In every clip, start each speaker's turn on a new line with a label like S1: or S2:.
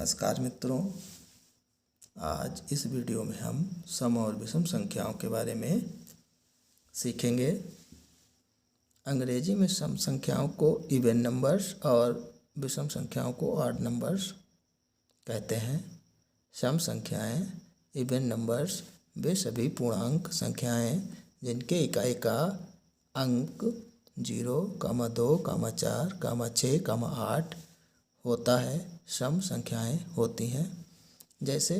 S1: नमस्कार मित्रों, आज इस वीडियो में हम सम और विषम संख्याओं के बारे में सीखेंगे। अंग्रेजी में सम संख्याओं को इवन नंबर्स और विषम संख्याओं को ऑड नंबर्स कहते हैं। सम संख्याएं, इवन नंबर्स वे सभी पूर्णांक संख्याएं जिनके इकाई का अंक 0, 2, 4, 6, 8 होता है सम संख्याएं होती हैं। जैसे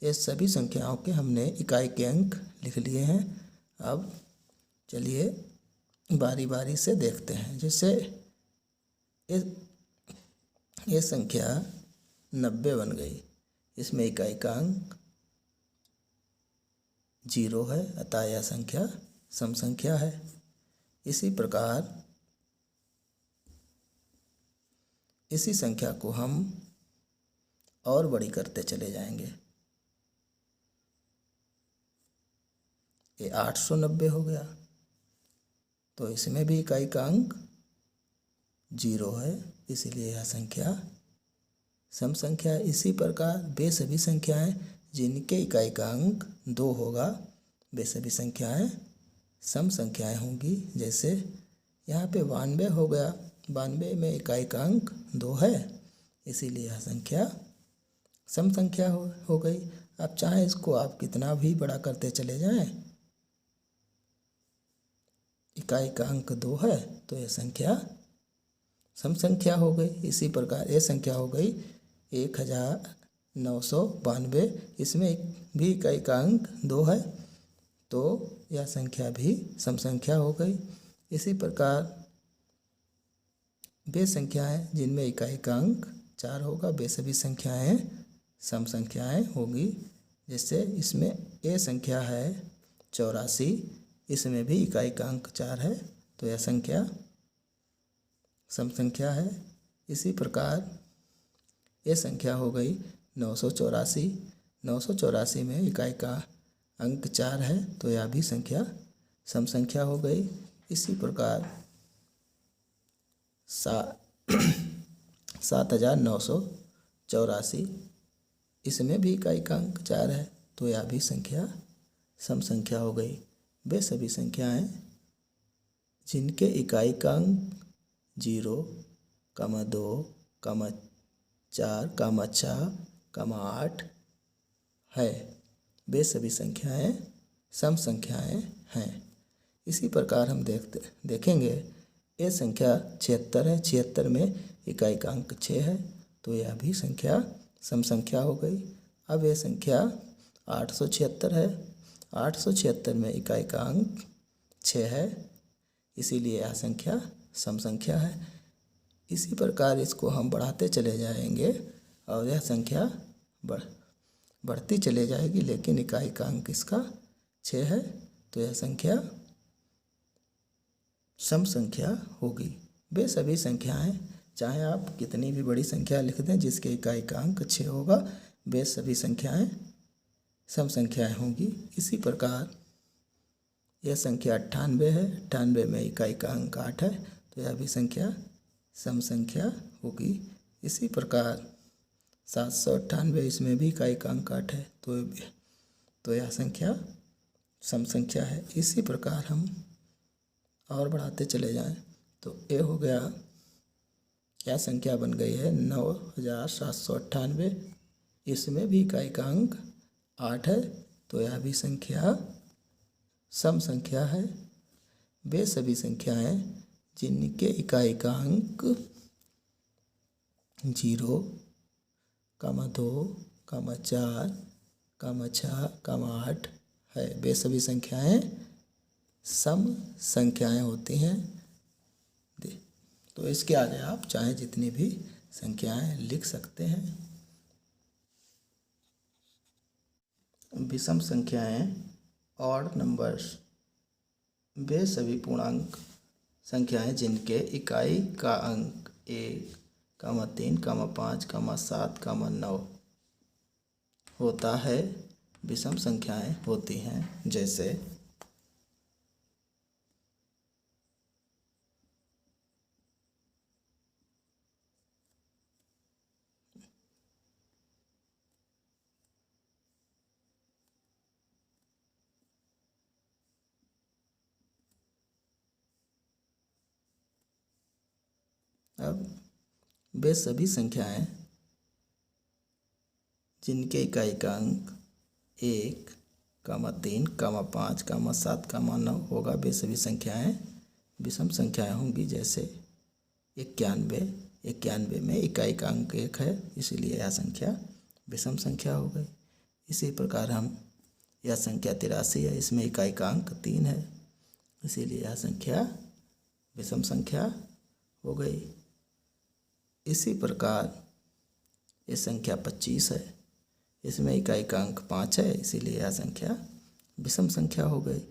S1: ये सभी संख्याओं के हमने इकाई के अंक लिख लिए हैं। अब चलिए बारी बारी से देखते हैं। जैसे ये संख्या 90 बन गई, इसमें इकाई का अंक 0 है, अतः यह संख्या सम संख्या है। इसी प्रकार इसी संख्या को हम और बड़ी करते चले जाएंगे। ये 890 हो गया, तो इसमें भी इकाई का अंक 0 है, इसीलिए यह संख्या सम संख्या है। इसी प्रकार वे सभी संख्याएं जिनके इकाई का अंक 2 होगा वे सभी संख्याएं सम संख्याएं होंगी। जैसे यहाँ पे 92 हो गया, 92 में इकाई का अंक 2 है, इसीलिए यह संख्या सम संख्या हो गई। अब चाहे इसको आप कितना भी बड़ा करते चले जाएं, इकाई का अंक 2 है तो यह संख्या सम संख्या हो गई। इसी प्रकार यह संख्या हो गई 1992, इसमें भी इकाई का अंक 2 है तो यह संख्या भी सम संख्या हो गई। इसी प्रकार वे संख्याएं जिनमें इकाई का अंक 4 होगा वे सभी संख्याएं सम संख्याएं होगी। जैसे इसमें ये संख्या है 84, इसमें भी इकाई का अंक 4 है तो यह संख्या सम संख्या है। इसी प्रकार ये संख्या हो गई 984, 984 में इकाई का अंक 4 है तो यह भी संख्या सम संख्या हो गई। इसी प्रकार 7984, इसमें भी इकाई का अंक 4 है तो यह भी संख्या सम संख्या हो गई। वे सभी संख्याएं जिनके इकाई का अंक 0, 2, 4, 6, 8 है, वे सभी संख्याएं सम संख्याएं हैं। इसी प्रकार हम देखेंगे ये संख्या 76 है, 76 में इकाई का अंक 6 है तो यह भी संख्या सम संख्या हो गई। अब यह संख्या 876 है, 876 में इकाई का अंक 6 है, इसीलिए यह संख्या सम संख्या है। इसी प्रकार इसको हम बढ़ाते चले जाएंगे और यह संख्या बढ़ती चले जाएगी, लेकिन इकाई का अंक इसका 6 है तो यह संख्या सम संख्या होगी। वे सभी संख्याएं चाहे आप कितनी भी बड़ी संख्या लिख दें जिसके इकाई का अंक 6 होगा, वे सभी संख्याएं सम संख्याएं होंगी। इसी प्रकार यह संख्या 98 है, 98 में इकाई का अंक 8 है तो यह भी संख्या सम संख्या होगी। इसी प्रकार 798, इसमें भी इकाई का अंक 8 है तो यह संख्या सम संख्या है। इसी प्रकार हम और बढ़ाते चले जाएं तो ये हो गया, यह संख्या बन गई है 9798, इसमें भी इकाई का अंक 8 है तो यह भी संख्या सम संख्या है। वे सभी संख्याएं जिनके इकाई का अंक 0, 2, 4, 6, 8 है, वे सभी संख्याएं सम संख्याएं होती हैं। तो इसके आगे आप चाहे जितनी भी संख्याएं लिख सकते हैं। विषम संख्याएं, ऑड नंबर्स वे सभी पूर्णांक संख्याएं जिनके इकाई का अंक 1, 3, 5, 7, 9 होता है विषम संख्याएं होती हैं। जैसे अब वे सभी संख्याएं जिनके इकाई का अंक 1, 3, 5, 7, 9 होगा, वे सभी संख्याएं विषम संख्याएं होंगी। जैसे 91 में इकाई का अंक 1 है, इसीलिए यह संख्या विषम संख्या हो गई। इसी प्रकार यह संख्या 83 है, इसमें इकाई का अंक 3 है, इसीलिए यह संख्या विषम संख्या हो गई। इसी प्रकार ये संख्या 25 है, इसमें इकाई का अंक 5 है, इसीलिए यह संख्या विषम संख्या हो गई।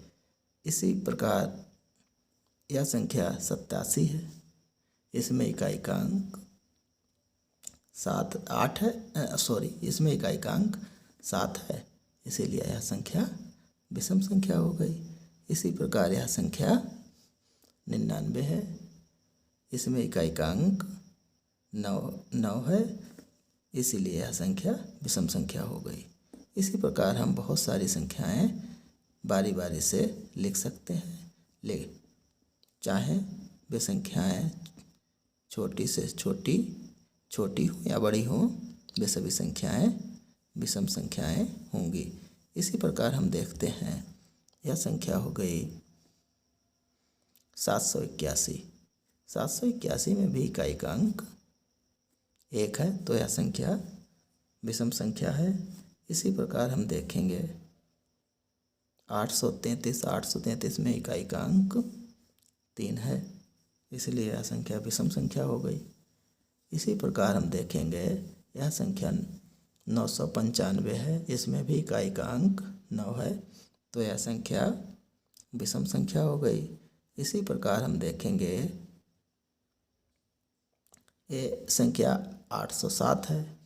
S1: इसी प्रकार यह संख्या 87 है, इसमें इकाई का अंक 8 है, इसमें इकाई का अंक 7 है, इसीलिए यह संख्या विषम संख्या हो गई। इसी प्रकार यह संख्या 99 है, इसमें इकाई का अंक 9 है, इसीलिए यह संख्या विषम संख्या हो गई। इसी प्रकार हम बहुत सारी संख्याएं बारी बारी से लिख सकते हैं। चाहे वे संख्याएं छोटी से छोटी हो या बड़ी हो, वे सभी संख्याएं विषम संख्याएं होंगी। इसी प्रकार हम देखते हैं, यह संख्या हो गई 781। 781 में भी इकाई का अंक 1 है, तो यह संख्या विषम संख्या है। इसी प्रकार हम देखेंगे 833 में इकाई का अंक 3 है, इसलिए यह संख्या विषम संख्या हो गई। इसी प्रकार हम देखेंगे यह संख्या 995 है, इसमें भी इकाई का अंक 9 है, तो यह संख्या विषम संख्या हो गई। इसी प्रकार हम देखेंगे ये संख्या 807 है,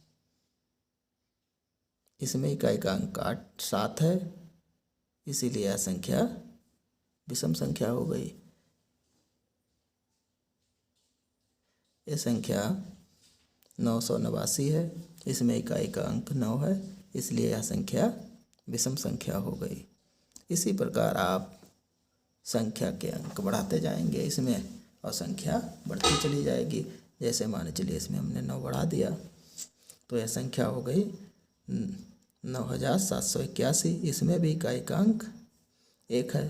S1: इसमें इकाई का अंक 7 है, इसीलिए यह संख्या विषम संख्या हो गई। ये संख्या 989 है, इसमें इकाई का अंक 9 है, इसलिए यह संख्या विषम संख्या हो गई। इसी प्रकार आप संख्या के अंक बढ़ाते जाएंगे इसमें, और संख्या बढ़ती चली जाएगी। जैसे मान चलिए इसमें हमने 9 बढ़ा दिया, तो यह संख्या हो गई 9781। इसमें भी इकाई का अंक 1 है,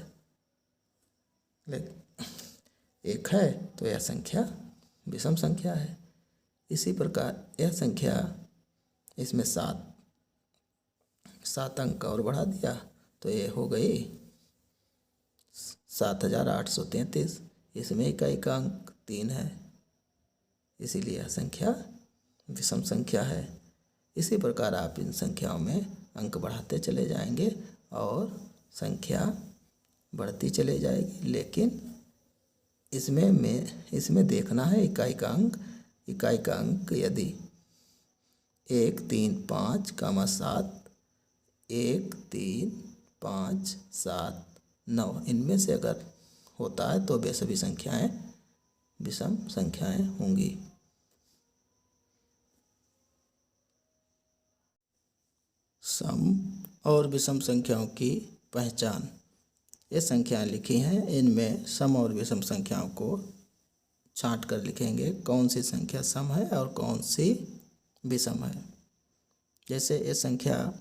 S1: तो यह संख्या विषम संख्या है। इसी प्रकार यह संख्या, इसमें 7 अंक और बढ़ा दिया, तो ये हो गई 7833। इसमें इकाई का अंक 3 है, इसीलिए यह संख्या विषम संख्या है। इसी प्रकार आप इन संख्याओं में अंक बढ़ाते चले जाएंगे और संख्या बढ़ती चली जाएगी। लेकिन इसमें देखना है इकाई का अंक यदि 1, 3, 5, 7, 1, 3, 5, 7, 9 इनमें से अगर होता है तो वे सभी संख्याएं विषम संख्याएं होंगी। सम और विषम संख्याओं की पहचान। ये संख्याएं लिखी हैं, इनमें सम और विषम संख्याओं को छांट कर लिखेंगे कौन सी संख्या सम है और कौन सी विषम है। जैसे ये संख्या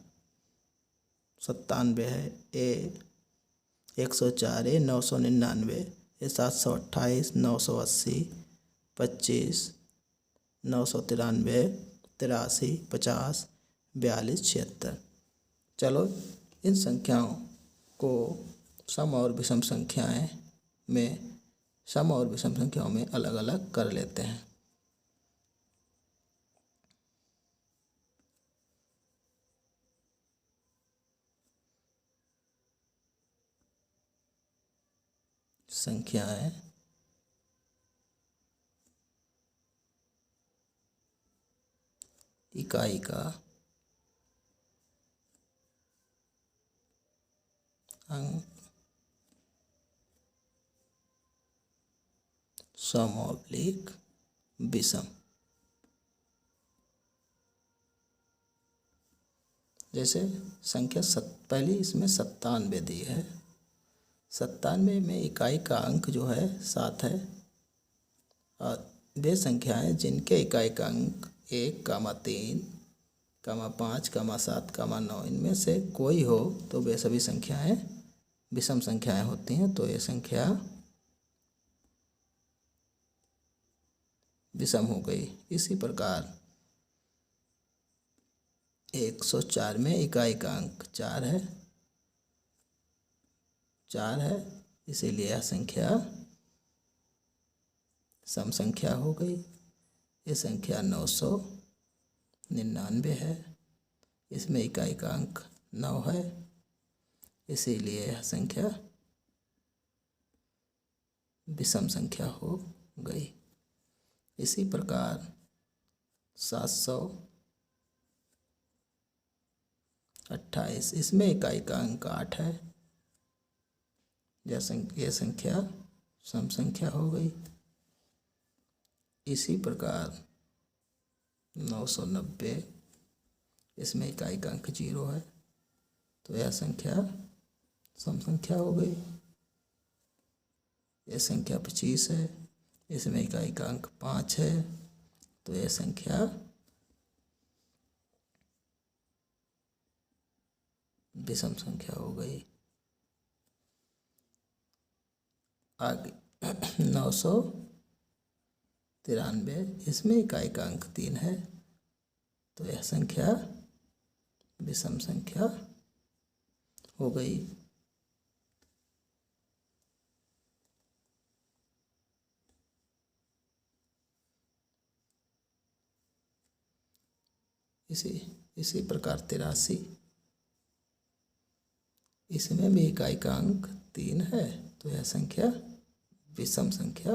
S1: 97 है, ए 104, ए 999, ए 728, 980, 25, 993, 83, 50, 42, 76। चलो इन संख्याओं को सम और विषम संख्याओं में अलग अलग कर लेते हैं। संख्याएं इकाई का अंक सम/विषम। जैसे संख्या पहली इसमें 97 दी है, 97 में इकाई का अंक जो है 7 है और वे संख्याएं जिनके इकाई अंक 1, 3, 5, 7, 9 इनमें से कोई हो तो वे सभी संख्याएं विषम संख्याएं होती हैं। तो ये संख्या विषम हो गई। इसी प्रकार 104 में इकाई का अंक 4 है, इसीलिए यह संख्या सम संख्या हो गई। ये संख्या 999 है, इसमें इकाई का अंक 9 है, इसीलिए यह संख्या विषम संख्या हो गई। इसी प्रकार 728, इसमें इकाई का अंक 8 है, यह संख्या सम संख्या हो गई। इसी प्रकार 990, इसमें इकाई का अंक 0 है, तो यह संख्या सम संख्या हो गई। यह संख्या 25 है, इसमें इकाई का अंक 5 है, तो यह संख्या विषम संख्या हो गई। आगे 993, इसमें इकाई का अंक 3 है, तो यह संख्या विषम संख्या हो गई। इसी प्रकार 83, इसमें भी इकाई का अंक 3 है, तो यह संख्या विषम संख्या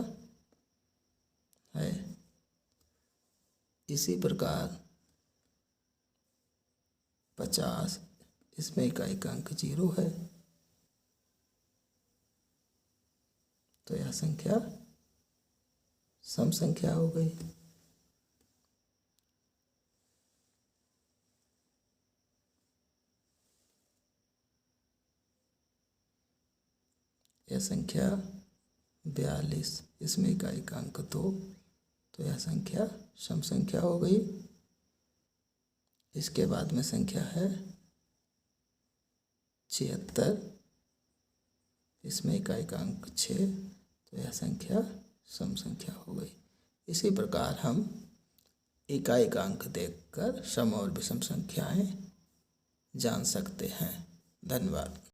S1: है। इसी प्रकार 50, इसमें इकाई का अंक 0 है, तो यह संख्या सम संख्या हो गई। यह संख्या 42, इसमें इकाई का अंक 2, तो यह संख्या सम संख्या हो गई। इसके बाद में संख्या है 76, इसमें इकाई का अंक 6, तो यह संख्या सम संख्या हो गई। इसी प्रकार हम इकाई का अंक देखकर सम और विषम संख्याएं जान सकते हैं। धन्यवाद।